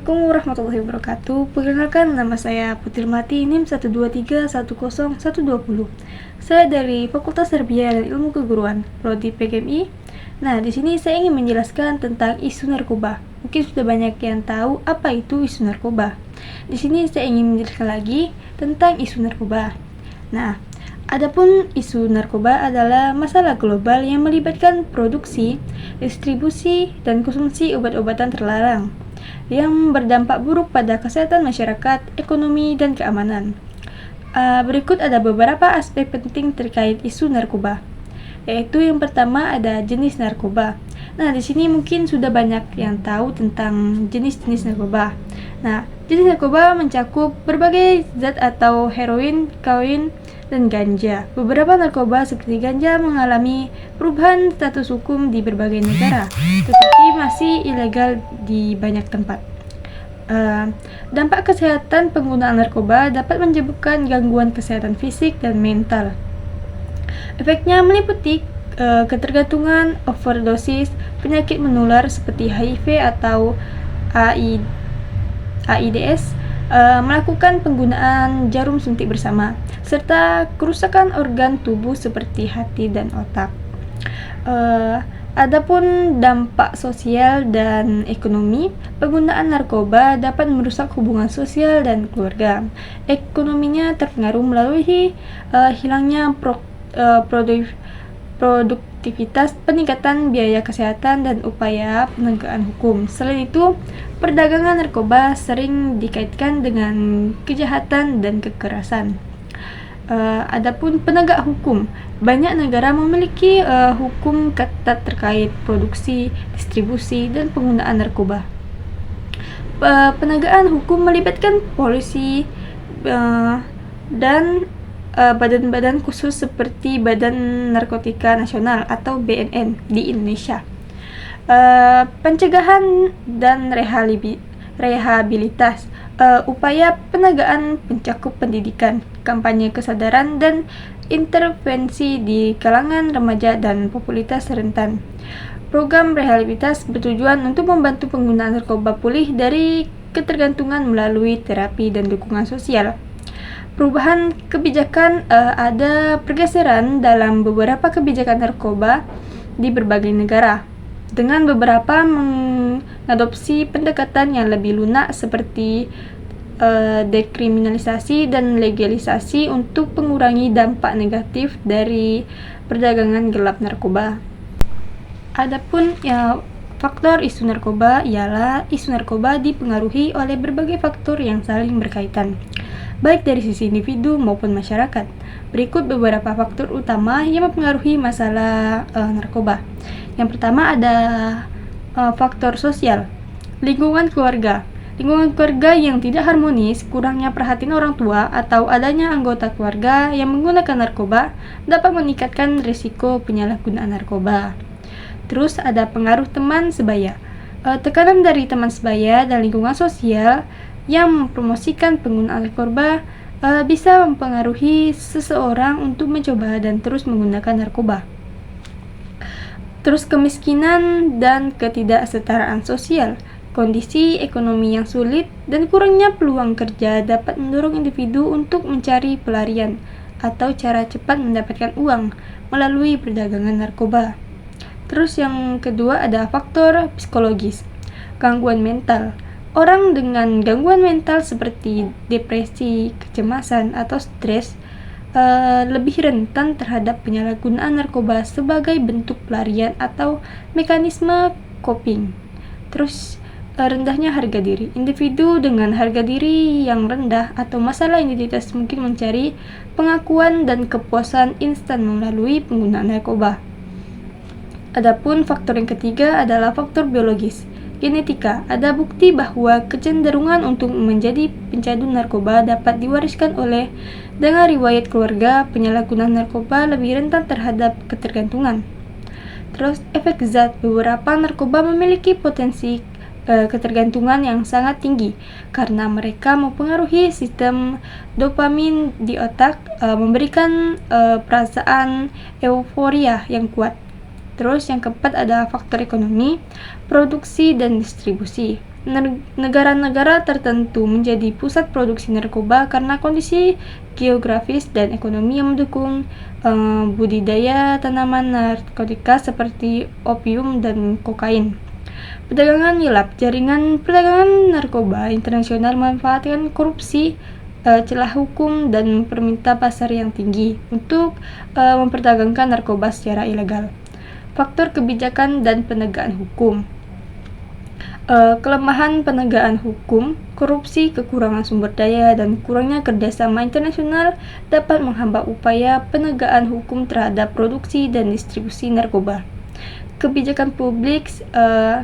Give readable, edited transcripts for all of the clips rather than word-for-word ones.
Assalamualaikum warahmatullahi wabarakatuh. Perkenalkan, nama saya Putri Melati, NIM 123101020. Saya dari Fakultas Tarbiyah dan Ilmu Keguruan, Prodi PGMI. Nah, di sini saya ingin menjelaskan tentang isu narkoba. Mungkin sudah banyak yang tahu apa itu isu narkoba. Di sini saya ingin menjelaskan lagi tentang isu narkoba. Nah, adapun isu narkoba adalah masalah global yang melibatkan produksi, distribusi, dan konsumsi obat-obatan terlarang yang berdampak buruk pada kesehatan masyarakat, ekonomi, dan keamanan. Berikut ada beberapa aspek penting terkait isu narkoba, yaitu yang pertama ada jenis narkoba. Nah, di sini mungkin sudah banyak yang tahu tentang jenis-jenis narkoba. Nah, jenis narkoba mencakup berbagai zat atau heroin, kokain, dan ganja. Beberapa narkoba seperti ganja mengalami perubahan status hukum di berbagai negara, tetapi masih ilegal di banyak tempat. Dampak kesehatan penggunaan narkoba dapat menyebabkan gangguan kesehatan fisik dan mental. Efeknya meliputi ketergantungan, overdosis, penyakit menular seperti HIV atau AIDS, melakukan penggunaan jarum suntik bersama, serta kerusakan organ tubuh seperti hati dan otak. Adapun dampak sosial dan ekonomi, penggunaan narkoba dapat merusak hubungan sosial dan keluarga. Ekonominya terpengaruh melalui hilangnya produktivitas, peningkatan biaya kesehatan, dan upaya penegakan hukum. Selain itu, perdagangan narkoba sering dikaitkan dengan kejahatan dan kekerasan. Adapun penegak hukum, banyak negara memiliki hukum ketat terkait produksi, distribusi, dan penggunaan narkoba. Penegakan hukum melibatkan polisi dan badan-badan khusus seperti Badan Narkotika Nasional atau BNN di Indonesia. Pencegahan dan rehabilitas, upaya penegakan mencakup pendidikan, kampanye kesadaran, dan intervensi di kalangan remaja dan popularitas rentan. Program rehabilitas bertujuan untuk membantu pengguna narkoba pulih dari ketergantungan melalui terapi dan dukungan sosial. Perubahan kebijakan, ada pergeseran dalam beberapa kebijakan narkoba di berbagai negara, dengan beberapa mengadopsi pendekatan yang lebih lunak seperti dekriminalisasi dan legalisasi untuk mengurangi dampak negatif dari perdagangan gelap narkoba. Adapun faktor isu narkoba ialah isu narkoba dipengaruhi oleh berbagai faktor yang saling berkaitan, baik dari sisi individu maupun masyarakat. Berikut beberapa faktor utama yang mempengaruhi masalah narkoba. Yang pertama ada faktor sosial, lingkungan keluarga. Lingkungan keluarga yang tidak harmonis, kurangnya perhatian orang tua, atau adanya anggota keluarga yang menggunakan narkoba dapat meningkatkan risiko penyalahgunaan narkoba. Terus ada pengaruh teman sebaya. Tekanan dari teman sebaya dan lingkungan sosial yang mempromosikan penggunaan narkoba bisa mempengaruhi seseorang untuk mencoba dan terus menggunakan narkoba. Terus kemiskinan dan ketidaksetaraan sosial. Kondisi ekonomi yang sulit dan kurangnya peluang kerja dapat mendorong individu untuk mencari pelarian atau cara cepat mendapatkan uang melalui perdagangan narkoba. Terus yang kedua ada faktor psikologis, gangguan mental. Orang dengan gangguan mental seperti depresi, kecemasan, atau stres lebih rentan terhadap penyalahgunaan narkoba sebagai bentuk pelarian atau mekanisme coping. Terus rendahnya harga diri. Individu dengan harga diri yang rendah atau masalah identitas mungkin mencari pengakuan dan kepuasan instan melalui penggunaan narkoba. Adapun faktor yang ketiga adalah faktor biologis. Genetika, ada bukti bahwa kecenderungan untuk menjadi pencandu narkoba dapat diwariskan oleh dengan riwayat keluarga penyalahgunaan narkoba lebih rentan terhadap ketergantungan. Terus efek zat, beberapa narkoba memiliki potensi ketergantungan yang sangat tinggi karena mereka mempengaruhi sistem dopamin di otak, memberikan perasaan euforia yang kuat. Terus yang keempat ada faktor ekonomi, produksi dan distribusi. Negara-negara tertentu menjadi pusat produksi narkoba karena kondisi geografis dan ekonomi yang mendukung budidaya tanaman narkotika seperti opium dan kokain. Perdagangan gelap, jaringan perdagangan narkoba internasional memanfaatkan korupsi, celah hukum, dan permintaan pasar yang tinggi untuk memperdagangkan narkoba secara ilegal. Faktor kebijakan dan penegakan hukum. Kelemahan penegakan hukum, korupsi, kekurangan sumber daya, dan kurangnya kerjasama internasional dapat menghambat upaya penegakan hukum terhadap produksi dan distribusi narkoba. Kebijakan publik,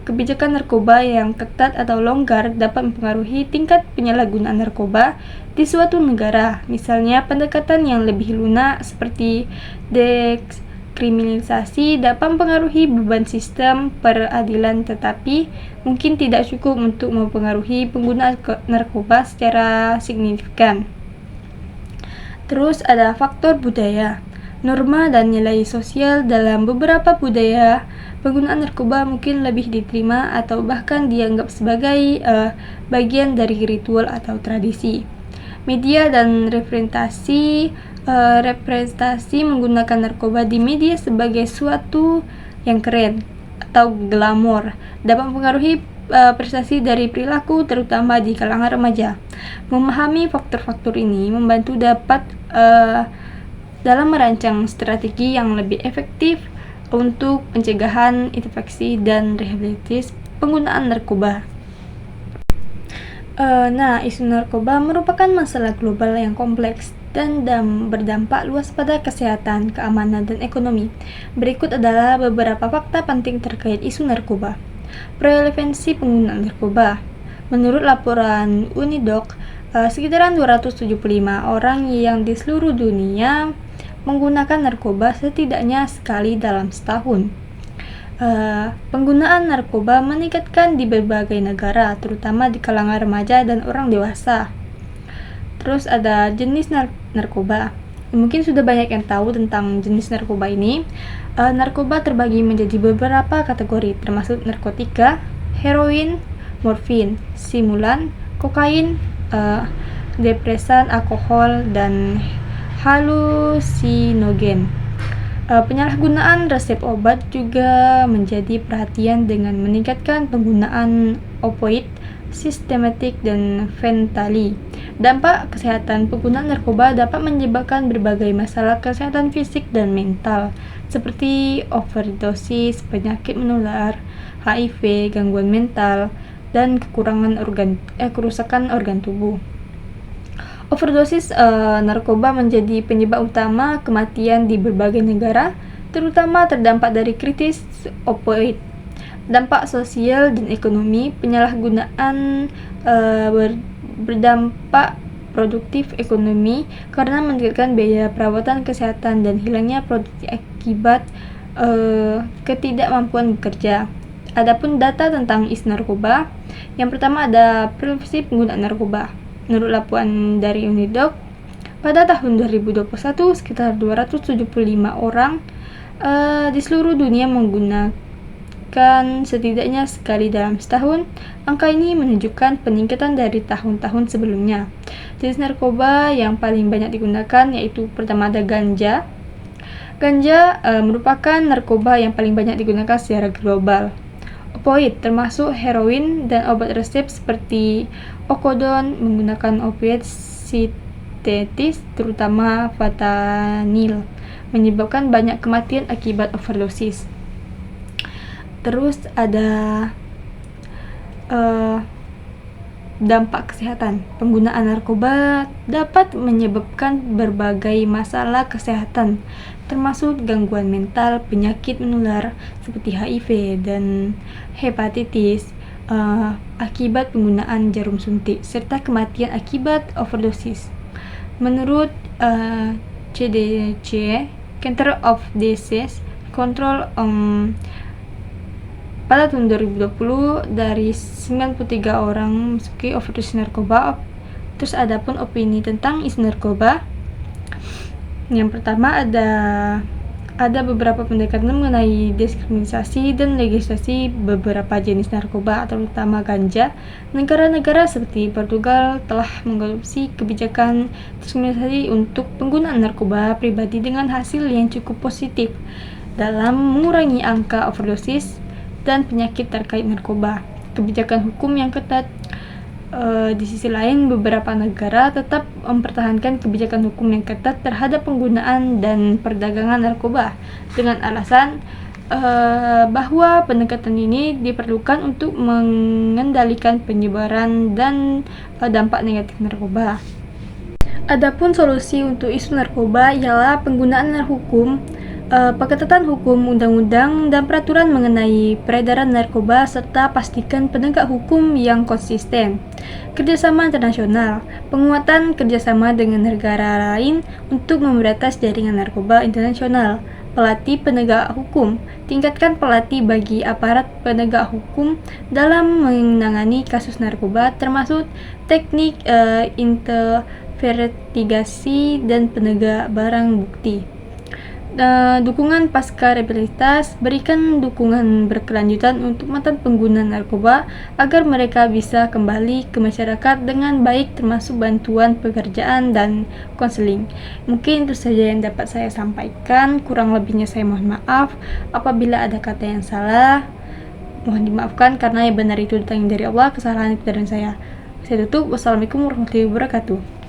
kebijakan narkoba yang ketat atau longgar dapat mempengaruhi tingkat penyalahgunaan narkoba di suatu negara. Misalnya, pendekatan yang lebih lunak seperti dekriminalisasi dapat mempengaruhi beban sistem peradilan, tetapi mungkin tidak cukup untuk mempengaruhi penggunaan narkoba secara signifikan. Terus ada faktor budaya. Norma dan nilai sosial dalam beberapa budaya, penggunaan narkoba mungkin lebih diterima atau bahkan dianggap sebagai bagian dari ritual atau tradisi. Media dan representasi menggunakan narkoba di media sebagai suatu yang keren atau glamor dapat mempengaruhi prestasi dari perilaku, terutama di kalangan remaja. Memahami faktor-faktor ini membantu dapat dalam merancang strategi yang lebih efektif untuk pencegahan infeksi dan rehabilitasi penggunaan narkoba. Isu narkoba merupakan masalah global yang kompleks dan berdampak luas pada kesehatan, keamanan, dan ekonomi. Berikut adalah beberapa fakta penting terkait isu narkoba. Prevalensi penggunaan narkoba. Menurut laporan Unidoc, sekitaran 275 orang yang di seluruh dunia menggunakan narkoba setidaknya sekali dalam setahun. Penggunaan narkoba meningkatkan di berbagai negara, terutama di kalangan remaja dan orang dewasa. Terus ada jenis narkoba. Mungkin sudah banyak yang tahu tentang jenis narkoba ini. Narkoba terbagi menjadi beberapa kategori, termasuk narkotika, heroin, morfin, stimulan, kokain, depresan, alkohol, dan halusinogen. Penyalahgunaan resep obat juga menjadi perhatian dengan meningkatkan penggunaan opioid sistematik dan fentanyl. Dampak kesehatan penggunaan narkoba dapat menyebabkan berbagai masalah kesehatan fisik dan mental, seperti overdosis, penyakit menular, HIV, gangguan mental, dan kerusakan organ tubuh. Overdosis narkoba menjadi penyebab utama kematian di berbagai negara, terutama terdampak dari krisis opioid. Dampak sosial dan ekonomi. Penyalahgunaan berdampak produktif ekonomi karena meningkatkan biaya perawatan kesehatan dan hilangnya produksi akibat ketidakmampuan bekerja. Adapun data tentang isu narkoba, yang pertama ada prevalensi penggunaan narkoba. Menurut laporan dari Unidoc, pada tahun 2021 sekitar 275 orang di seluruh dunia menggunakan setidaknya sekali dalam setahun. Angka ini menunjukkan peningkatan dari tahun-tahun sebelumnya. Jenis narkoba yang paling banyak digunakan yaitu pertama ada ganja. Ganja merupakan narkoba yang paling banyak digunakan secara global. Opioid termasuk heroin dan obat resep seperti oxycodone menggunakan opioid sintetis terutama fentanyl menyebabkan banyak kematian akibat overdosis. Terus ada dampak kesehatan. Penggunaan narkoba dapat menyebabkan berbagai masalah kesehatan, termasuk gangguan mental, penyakit menular seperti HIV dan hepatitis akibat penggunaan jarum suntik, serta kematian akibat overdosis. Menurut CDC, Center of Disease Control, pada tahun 2020 dari 93 orang memasuki overdosis narkoba. Terus ada pun opini tentang isu narkoba. Yang pertama ada Ada beberapa pendekatan mengenai diskriminasi dan legislasi beberapa jenis narkoba, terutama ganja. Negara-negara seperti Portugal telah mengadopsi kebijakan diskriminasi untuk penggunaan narkoba pribadi dengan hasil yang cukup positif dalam mengurangi angka overdosis dan penyakit terkait narkoba. Kebijakan hukum yang ketat. Di sisi lain, beberapa negara tetap mempertahankan kebijakan hukum yang ketat terhadap penggunaan dan perdagangan narkoba dengan alasan bahwa pendekatan ini diperlukan untuk mengendalikan penyebaran dan dampak negatif narkoba. Adapun solusi untuk isu narkoba ialah penggunaan hukum, pengetatan hukum, undang-undang, dan peraturan mengenai peredaran narkoba, serta pastikan penegak hukum yang konsisten. Kerjasama internasional, penguatan kerjasama dengan negara lain untuk memberantas jaringan narkoba internasional. Pelatih penegak hukum, tingkatkan pelatih bagi aparat penegak hukum dalam menangani kasus narkoba, termasuk teknik investigasi dan penegak barang bukti. Dukungan pasca rehabilitas, berikan dukungan berkelanjutan untuk mantan pengguna narkoba agar mereka bisa kembali ke masyarakat dengan baik, termasuk bantuan pekerjaan dan konseling. Mungkin itu saja yang dapat saya sampaikan, kurang lebihnya saya mohon maaf. Apabila ada kata yang salah, mohon dimaafkan karena yang benar itu datang dari Allah, kesalahan itu dari saya. Saya tutup. Wassalamualaikum warahmatullahi wabarakatuh.